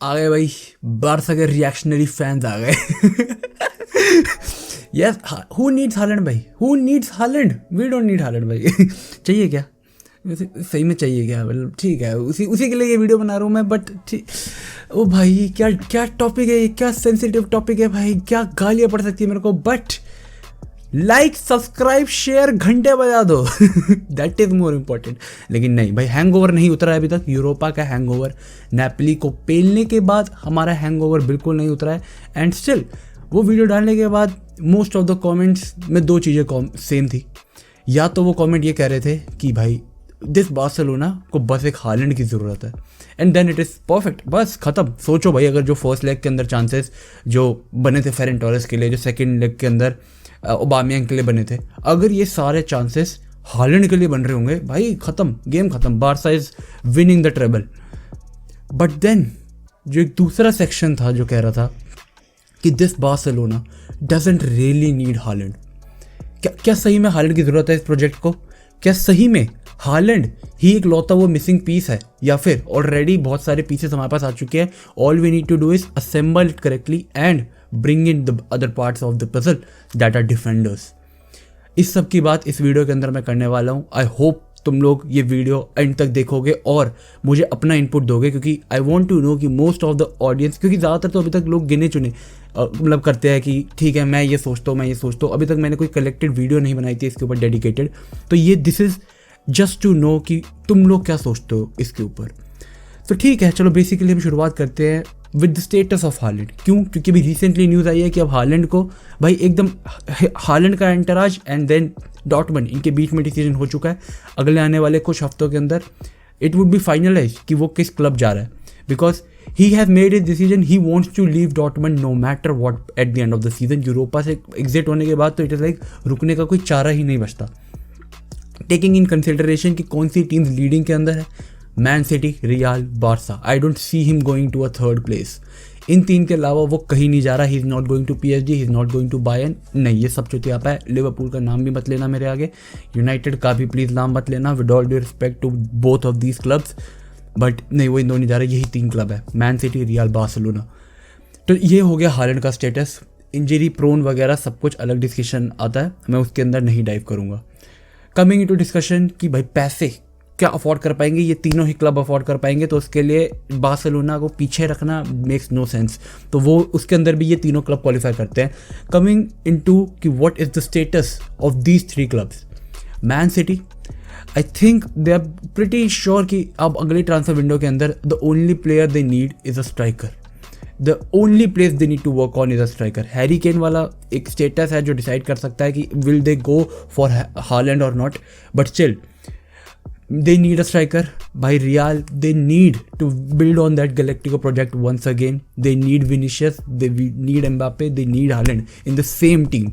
आ गए भाई, बारसा के रिएक्शनरी फैंस आ गए। यस, हु नीड्स हालैंड भाई, who needs Haaland, we don't need Haaland भाई। चाहिए क्या वैसे, सही में चाहिए क्या? मतलब ठीक है, उसी उसी के लिए ये वीडियो बना रहा हूँ मैं, बट ठीक। ओ भाई, क्या क्या टॉपिक है, क्या सेंसिटिव टॉपिक है भाई, क्या गालियाँ पड़ सकती है मेरे को, बट लाइक सब्सक्राइब शेयर घंटे बजा दो। That is more important. लेकिन नहीं भाई, हैंगओवर नहीं उतरा है अभी तक, यूरोपा का हैंगओवर। नेपली को पेलने के बाद हमारा हैंगओवर बिल्कुल नहीं उतरा है। एंड स्टिल वो वीडियो डालने के बाद मोस्ट ऑफ द कमेंट्स में दो चीज़ें सेम थी। या तो वो कमेंट ये कह रहे थे कि भाई दिस बार्सिलोना को बस एक हालैंड की ज़रूरत है, and then it is perfect, बस ख़त्म। सोचो भाई, अगर जो फर्स्ट लेग के अंदर चांसेस जो बने थे फेरेन टोरेस के लिए, जो सेकंड लेग के अंदर ओबामियांग के लिए बने थे, अगर ये सारे चांसेस हालैंड के लिए बन रहे होंगे, भाई ख़त्म, गेम ख़त्म, Barca is winning the treble. But then जो एक दूसरा सेक्शन था जो कह रहा था कि this Barcelona doesn't really need Holland. क्या सही में हालैंड की ज़रूरत है इस प्रोजेक्ट को? क्या सही में हालैंड ही एक लौता वो मिसिंग पीस है, या फिर ऑलरेडी बहुत सारे पीसेस हमारे पास आ चुके हैं? All we need to do is assemble it correctly and bring in the other parts of the puzzle that are defenders. इस सब की बात इस वीडियो के अंदर मैं करने वाला हूँ। आई होप तुम लोग ये वीडियो एंड तक देखोगे और मुझे अपना इनपुट दोगे, क्योंकि आई वांट टू नो कि मोस्ट ऑफ द ऑडियंस, क्योंकि ज़्यादातर तो अभी तक लोग गिने चुने मतलब करते हैं कि ठीक है मैं ये सोचता हूँ, मैं ये सोचता हूँ। अभी तक मैंने कोई कलेक्टेड वीडियो नहीं बनाई थी इसके ऊपर डेडिकेटेड, तो ये this is just to know कि तुम लोग क्या सोचते हो इसके ऊपर। तो ठीक है, चलो बेसिकली हम शुरुआत करते हैं with the status of Holland. क्यों? क्योंकि अभी रिसेंटली न्यूज़ आई है कि अब हालैंड को भाई एकदम हालैंड का एंटराज एंड देन डॉर्टमंड, इनके बीच में डिसीजन हो चुका है। अगले आने वाले कुछ हफ्तों के अंदर इट वुड बी फाइनलाइज कि वो किस क्लब जा रहा है, because he has made his decision, he wants to leave Dortmund no matter what at the end of the season. Europa से एग्जिट होने के बाद तो इट इज़ लाइक रुकने का कोई चारा ही नहीं बचता। टेकिंग इन कंसिडरेशन कि कौन सी टीम्स लीडिंग के अंदर है, Man City, Real, Barca, I don't see him going to a third place. इन तीन के अलावा वो कहीं नहीं जा रहा। He is not going to PSG, he is not going to Bayern. नहीं, ये सब चुतियापा है। लिवरपूल का नाम भी मत लेना मेरे आगे, यूनाइटेड का भी प्लीज़ नाम मत लेना, with all due respect to both of these clubs. But नहीं, वो इन दोनों नहीं जा रहे, यही तीन क्लब है, मैन सिटी, रियाल, बार्सिलोना। तो ये हो गया हालैंड का स्टेटस। इंजरी प्रोन वगैरह सब कुछ अलग डिस्कशन आता है, मैं उसके अंदर नहीं डाइव करूँगा। कमिंग इनटू डिस्कशन कि भाई पैसे क्या अफोर्ड कर पाएंगे, ये तीनों ही क्लब अफोर्ड कर पाएंगे, तो उसके लिए बार्सिलोना को पीछे रखना मेक्स नो सेंस। तो वो उसके अंदर भी ये तीनों क्लब क्वालिफाई करते हैं। कमिंग इनटू कि what is the status of these three clubs. Man city, I think they are pretty sure कि अब अगले ट्रांसफर विंडो के अंदर the only player they need is a striker. The only place they need to work on is a striker. Harry Kane वाला एक status है जो decide कर सकता है कि will they go for Haaland और not, but still they need a striker. By Real, they need to build on that Galactico project once again. They need Vinicius, they need Mbappe, they need Haaland in the same team.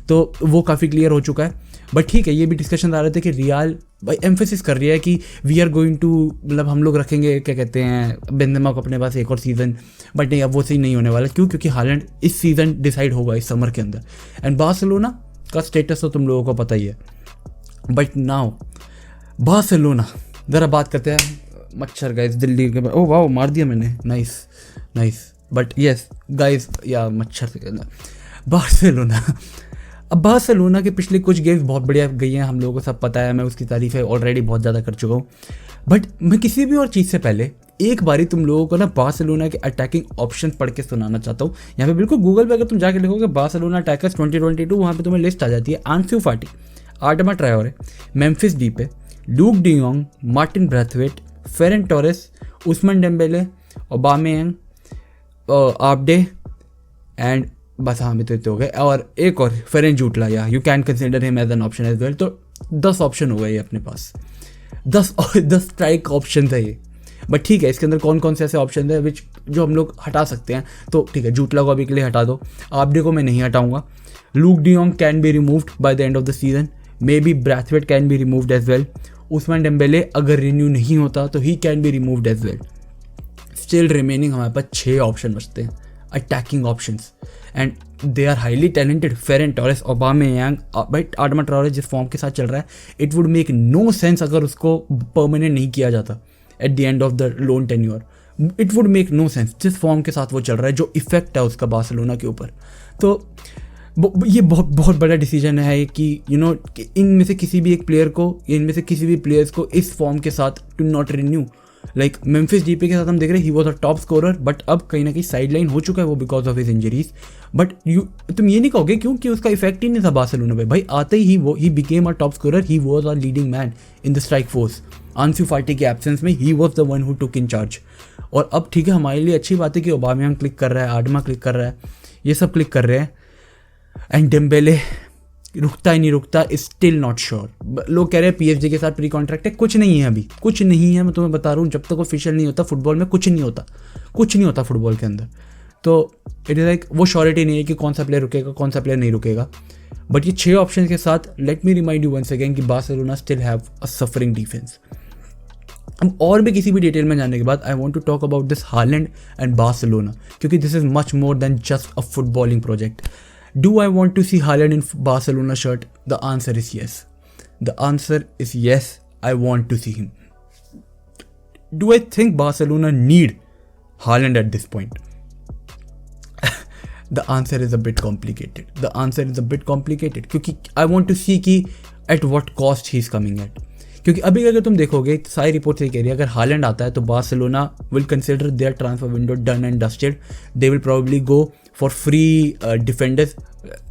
तो वो काफ़ी clear हो चुका है। But ठीक है, ये भी डिस्कशन आ रहे थे कि रियाल भाई एम्फेसिस कर रही है कि वी आर गोइंग टू, मतलब हम लोग रखेंगे क्या कहते हैं बेंजेमा को अपने पास एक और सीज़न। बट नहीं, अब वो सही नहीं होने वाला। क्यों? क्योंकि हालैंड इस सीज़न डिसाइड होगा इस समर के अंदर, एंड बार्सिलोना का स्टेटस तो तुम लोगों को पता ही है। बट नाउ बार्सिलोना, ज़रा बात करते हैं मच्छर गाइस दिल्ली के। ओ वाह, मार दिया मैंने, nice nice. But yes guys, या मच्छर से कहना बार्सिलोना। अब बार्सिलोना के पिछले कुछ गेम्स बहुत बढ़िया गई हैं, हम लोगों को सब पता है, मैं उसकी तारीफ़ें ऑलरेडी बहुत ज़्यादा कर चुका हूँ। बट मैं किसी भी और चीज़ से पहले एक बारी तुम लोगों को ना बार्सिलोना के अटैकिंग ऑप्शन पढ़ के सुनाना चाहता हूँ। यहाँ पे बिल्कुल गूगल पे अगर तुम जाके लिखोगे बार्सिलोना अटैकर्स 2022, वहाँ पे तुम्हें लिस्ट आ जाती है। Ansu Fati, Adama Traore, Memphis Depay, Luuk de Jong, Martin Braithwaite, Ferran Torres, Ousmane Dembele, Aubameyang, Abde and बस। हाँ, तो इतने हो गए। और एक और फेरन जूटला, या you can consider him as an option as well. तो 10 ऑप्शन हो गए अपने पास, 10 स्ट्राइक ऑप्शन है ये। बट ठीक है, इसके अंदर कौन कौन से ऐसे ऑप्शन है विच जो हम लोग हटा सकते हैं। तो ठीक है, जूटला को अभी के लिए हटा दो, आब्डे को मैं नहीं हटाऊंगा, Luuk de Jong can be removed by the end of the season, maybe Braithwaite can be removed as well, Ousmane Dembele अगर रिन्यू नहीं होता तो he can be removed as well. Still remaining हमारे पास 6 ऑप्शन बचते हैं attacking options, and they are highly talented. Ferran Torres, Aubameyang, but Adama Traore जिस form के साथ चल रहा है, it would make no sense अगर उसको परमानेंट नहीं किया जाता at the end of the loan tenure. It would make no sense जिस फॉर्म के साथ वो चल रहा है, जो इफेक्ट है उसका बार्सिलोना के ऊपर। तो ये बहुत बहुत बड़ा डिसीजन है कि इनमें से किसी भी एक प्लेयर को, इनमें से किसी भी प्लेयर्स को इस फॉर्म के साथ to not renew. Like Memphis Depay के साथ हम देख रहे हैं he was a top scorer, but अब कहीं ना कहीं साइड लाइन हो चुका है वो because of his injuries. But तुम ये नहीं कहोगे क्योंकि उसका इफेक्ट ही नहीं था बार्सिलोना पे। भाई आते ही वो he became a top scorer, he was a leading man in the strike force. आंसू फाटी के एब्सेंस में he was the one who took in charge. और अब ठीक है, हमारे लिए अच्छी बात है कि ओबामेयांग क्लिक कर रहा है, आडमा क्लिक कर रहा है, ये सब क्लिक कर रहे हैं, एंड डेम्बेले रुकता ही नहीं रुकता, इज स्टिल नॉट श्योर। लोग कह रहे हैं पीएसजी के साथ प्री कॉन्ट्रैक्ट है, कुछ नहीं है अभी, कुछ नहीं है। मैं तुम्हें बता रहा हूँ, जब तक ऑफिशियल नहीं होता फुटबॉल में कुछ नहीं होता, कुछ नहीं होता फुटबॉल के अंदर। तो इट इज़ लाइक वो श्योरिटी नहीं है कि कौन सा प्लेयर रुकेगा, कौन सा प्लेयर नहीं रुकेगा। बट ये 6 ऑप्शन के साथ let me remind you once again कि Barcelona still have a suffering defence. अब और भी किसी भी डिटेल में जाने के बाद I want to talk about this Haaland and Barcelona, क्योंकि this is much more than just a footballing project. Do I want to see Haaland in Barcelona shirt? The answer is yes. The answer is yes, I want to see him. Do I think Barcelona need Haaland at this point? The answer is a bit complicated. The answer is a bit complicated क्योंकि I want to see कि at what cost he is coming at. क्योंकि अभी अगर तुम देखोगे सारी report यही कह रही है, अगर हालैंड आता है तो Barcelona will consider their transfer window done and dusted. They will probably go for free defenders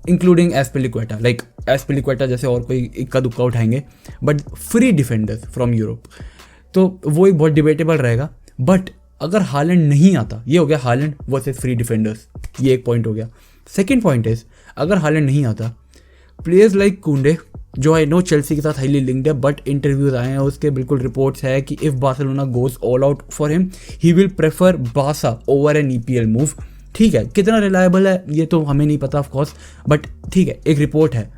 including Azpilicueta, like Azpilicueta जैसे और कोई इक्का दुक्का उठाएंगे, but free defenders from Europe. तो वो एक बहुत डिबेटेबल रहेगा। बट अगर हालैंड नहीं आता, ये हो गया हालैंड वर्सेस फ्री डिफेंडर्स, ये एक पॉइंट हो गया। सेकेंड पॉइंट इज, अगर हालैंड नहीं आता, प्लेयर्स लाइक कुंडे जो आई नो चेल्सी के साथ हाईली लिंक्ड है, बट इंटरव्यूज आए हैं उसके, बिल्कुल रिपोर्ट्स है कि if Barcelona goes all out for him he will prefer Barca over an EPL move. ठीक है, कितना रिलायबल है ये तो हमें नहीं पता ऑफ कोर्स, बट ठीक है, एक रिपोर्ट है।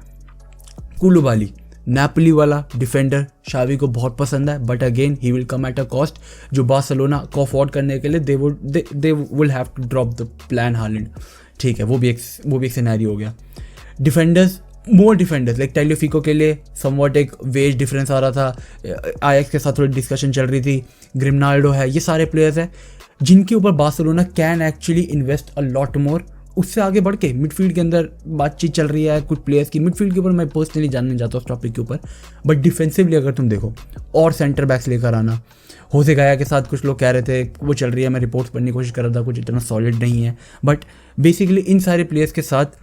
कुलुबाली नेपोली वाला डिफेंडर शावी को बहुत पसंद है, but again he will come at a cost जो बार्सिलोना को अफोर्ड करने के लिए they will have to drop the plan Haaland. ठीक है, वो भी एक सिनेरियो हो गया। डिफेंडर्स, मोर डिफेंडर्स लाइक टेलिफिको के लिए समवॉट एक वेज डिफरेंस आ रहा था, आईएक्स के साथ थोड़ी डिस्कशन चल रही थी, ग्रिमनाल्डो है, ये सारे प्लेयर्स हैं जिनके ऊपर Barcelona can actually invest a lot more. उससे आगे बढ़ के मिडफील्ड के अंदर बातचीत चल रही है कुछ प्लेयर्स की, मिडफील्ड के ऊपर मैं पर्सनली जानने जाता हूँ उस टॉपिक के ऊपर, बट डिफेंसिवली अगर तुम देखो और सेंटर बैक्स लेकर आना, होसे गाया के साथ कुछ लोग कह रहे थे, वो चल रही है, मैं रिपोर्ट्स पढ़ने की कोशिश कर रहा था, कुछ इतना सॉलिड नहीं है, बट बेसिकली इन सारे प्लेयर्स के साथ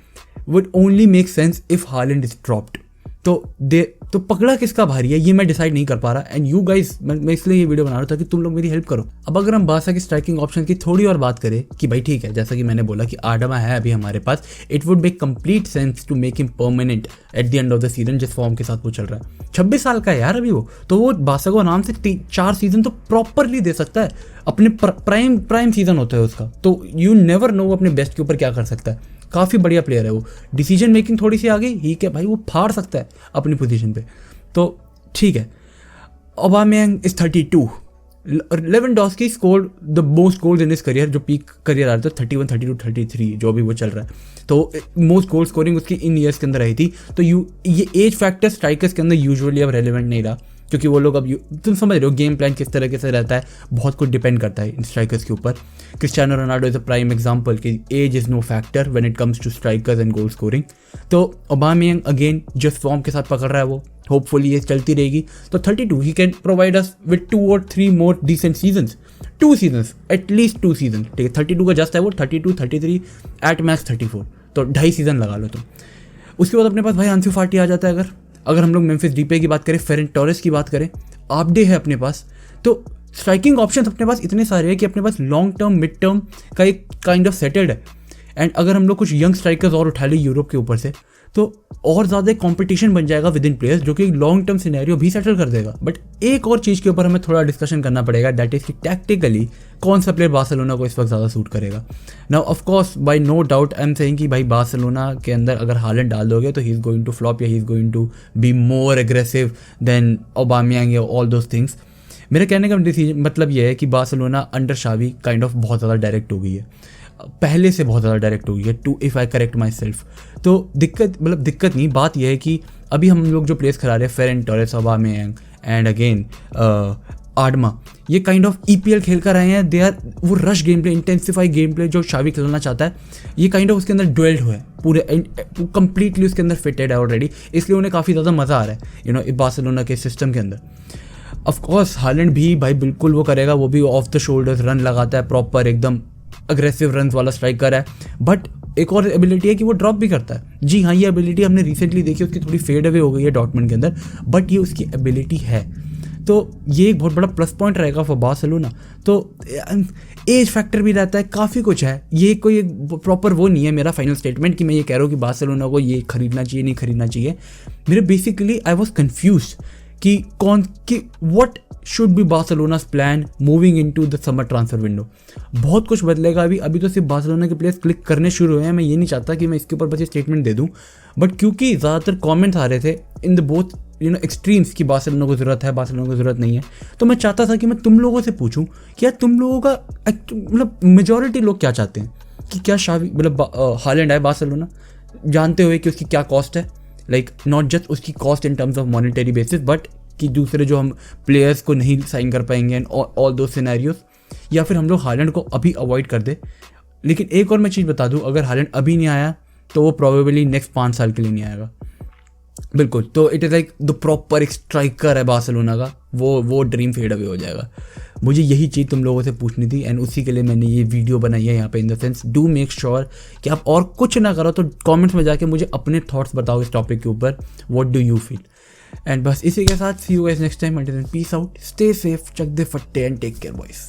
would only make sense if Haaland is dropped. तो पकड़ा किसका भारी है ये मैं डिसाइड नहीं कर पा रहा। एंड यू गाइस, मैं इसलिए ये वीडियो बना रहा था कि तुम लोग मेरी हेल्प करो। अब अगर हम बार्सा की स्ट्राइकिंग ऑप्शन की थोड़ी और बात करें कि भाई ठीक है, जैसा कि मैंने बोला कि आडमा है अभी हमारे पास, it would make complete sense to make him permanent at the end of the season, जिस फॉर्म के साथ वो चल रहा है। 26 साल का है यार अभी वो, तो वो बार्सा को आराम से 4 सीजन तो प्रॉपरली दे सकता है। अपने प्राइम सीजन होता है उसका, तो यू नेवर नो अपने बेस्ट के ऊपर क्या कर सकता है। काफ़ी बढ़िया प्लेयर है वो, डिसीजन मेकिंग थोड़ी सी आ गई ही क्या भाई, वो फाड़ सकता है अपनी पोजीशन पे, तो ठीक है। Aubameyang is 32, Lewandowski scored the most goals in his career, जो पीक करियर आ रहा था 31, 32, 33 जो भी वो चल रहा है, तो मोस्ट गोल स्कोरिंग उसकी इन ईयर्स के अंदर आई थी। तो ये एज फैक्टर स्ट्राइकर्स के अंदर यूजुअली अब रेलिवेंट नहीं रहा, क्योंकि वो लोग अब तुम समझ रहे हो गेम प्लान किस तरीके से रहता है, बहुत कुछ डिपेंड करता है इन स्ट्राइकर्स के ऊपर। Cristiano Ronaldo is a prime example कि age is no factor when it comes to strikers and goal scoring. तो ओबामेयांग अगेन जिस फॉर्म के साथ पकड़ रहा है वो, होपफुली ये चलती रहेगी, तो 32 he can provide us with 2 or 3 more decent seasons, 2 seasons, at least 2 season. ठीक है, 32 का जस्ट है वो, 32, 33 एट मैक्स 34, तो 2.5 सीजन लगा लो तुम। उसके बाद अपने पास भाई आंसू फाटी आ जाता है। अगर हम लोग मेम्फिस डीपे की बात करें, फेरन टोरेस की बात करें, आबडे है अपने पास, तो स्ट्राइकिंग ऑप्शन अपने पास इतने सारे हैं कि अपने पास लॉन्ग टर्म मिड टर्म का एक काइंड ऑफ सेटल्ड है। एंड अगर हम लोग कुछ यंग स्ट्राइकर्स और उठा लें यूरोप के ऊपर से, तो और ज़्यादा कंपटीशन बन जाएगा विद इन प्लेयर्स, जो कि लॉन्ग टर्म सिनेरियो भी सेटल कर देगा। बट एक और चीज़ के ऊपर हमें थोड़ा डिस्कशन करना पड़ेगा, दैट इज कि टैक्टिकली कौन सा प्लेयर बार्सिलोना को इस वक्त ज़्यादा सूट करेगा। Now of course by no doubt I am saying कि भाई बार्सिलोना के अंदर अगर हालैंड डाल दोगे तो he is going to flop या he is going to be more aggressive than Aubameyang या ऑल दोज थिंग्स। मेरे कहने का मतलब ये है कि Barcelona under Xavi kind of बहुत ज़्यादा डायरेक्ट हो गई है, पहले से बहुत ज़्यादा डायरेक्ट हो गई है, to if I correct myself. तो दिक्कत नहीं, बात यह है कि अभी हम लोग जो प्लेस खिला रहे हैं, फेरन टोरेस, ओबामेयांग एंड अगेन आडमा, ये काइंड ऑफ EPL खेल कर आए हैं। दे आर वो rush game play, intensify game play जो शावी खिलाना चाहता है, ये काइंड ऑफ उसके अंदर ड्वेल्ड हुआ है, पूरे कंप्लीटली उसके अंदर फिटेड है ऑलरेडी, इसलिए उन्हें काफ़ी ज़्यादा मज़ा आ रहा है बार्सिलोना के सिस्टम के अंदर। ऑफ कोर्स हालैंड भी भाई बिल्कुल वो करेगा, वो भी ऑफ द शोल्डर्स रन लगाता है, प्रॉपर एकदम अग्रेसिव रन वाला स्ट्राइकर है। बट एक और एबिलिटी है कि वो ड्रॉप भी करता है। जी हाँ, ये एबिलिटी हमने रिसेंटली देखी, उसकी थोड़ी फेड अवे हो गई है डॉर्टमुंड के अंदर, बट ये उसकी एबिलिटी है, तो ये एक बहुत बड़ा प्लस पॉइंट रहेगा फॉर बार्सिलोना। तो एज फैक्टर भी रहता है, काफ़ी कुछ है। ये कोई प्रॉपर वो नहीं है मेरा फाइनल स्टेटमेंट कि मैं ये कह रहा हूँ कि बार्सिलोना को ये खरीदना चाहिए नहीं खरीदना चाहिए। मेरे बेसिकली आई वॉज कन्फ्यूज कि what should be Barcelona's plan moving into the summer transfer window. बहुत कुछ बदलेगा अभी तो सिर्फ बार्सिलोना के प्लेयर्स क्लिक करने शुरू हुए हैं। मैं ये नहीं चाहता कि मैं इसके ऊपर बस ये स्टेटमेंट दे दूं, बट क्योंकि ज़्यादातर कमेंट्स आ रहे थे इन द बोथ एक्सट्रीम्स की बार्सिलोना को ज़रूरत है, बार्सिलोना को ज़रूरत नहीं है, तो मैं चाहता था कि मैं तुम लोगों से पूछूं कि यार तुम लोगों का मतलब मेजॉरिटी लोग क्या चाहते हैं कि क्या शावी हालैंड आए बार्सिलोना, जानते हुए कि उसकी क्या कॉस्ट है, लाइक नॉट जस्ट उसकी cost in terms of monetary basis, but कि दूसरे जो हम प्लेयर्स को नहीं साइन कर पाएंगे एंड ऑल दो सिनेरियोज, या फिर हम लोग हालैंड को अभी अवॉइड कर दे। लेकिन एक और मैं चीज़ बता दूं, अगर हालैंड अभी नहीं आया तो वो प्रोबेबली नेक्स्ट 5 साल के लिए नहीं आएगा, बिल्कुल। तो it is like the proper एक स्ट्राइकर है बार्सिलोना का, वो ड्रीम फेड अवे हो जाएगा। मुझे यही चीज़ तुम लोगों से पूछनी थी एंड उसी के लिए मैंने ये वीडियो बनाई है यहाँ पे। In the sense do make sure कि आप और कुछ ना करो तो कमेंट्स में जाके मुझे अपने थॉट्स बताओ इस टॉपिक के ऊपर, what do you feel. And बस इसी के साथ see you guys next time, until then peace out, stay safe, चक दे फट्टे एंड टेक केयर बॉयज।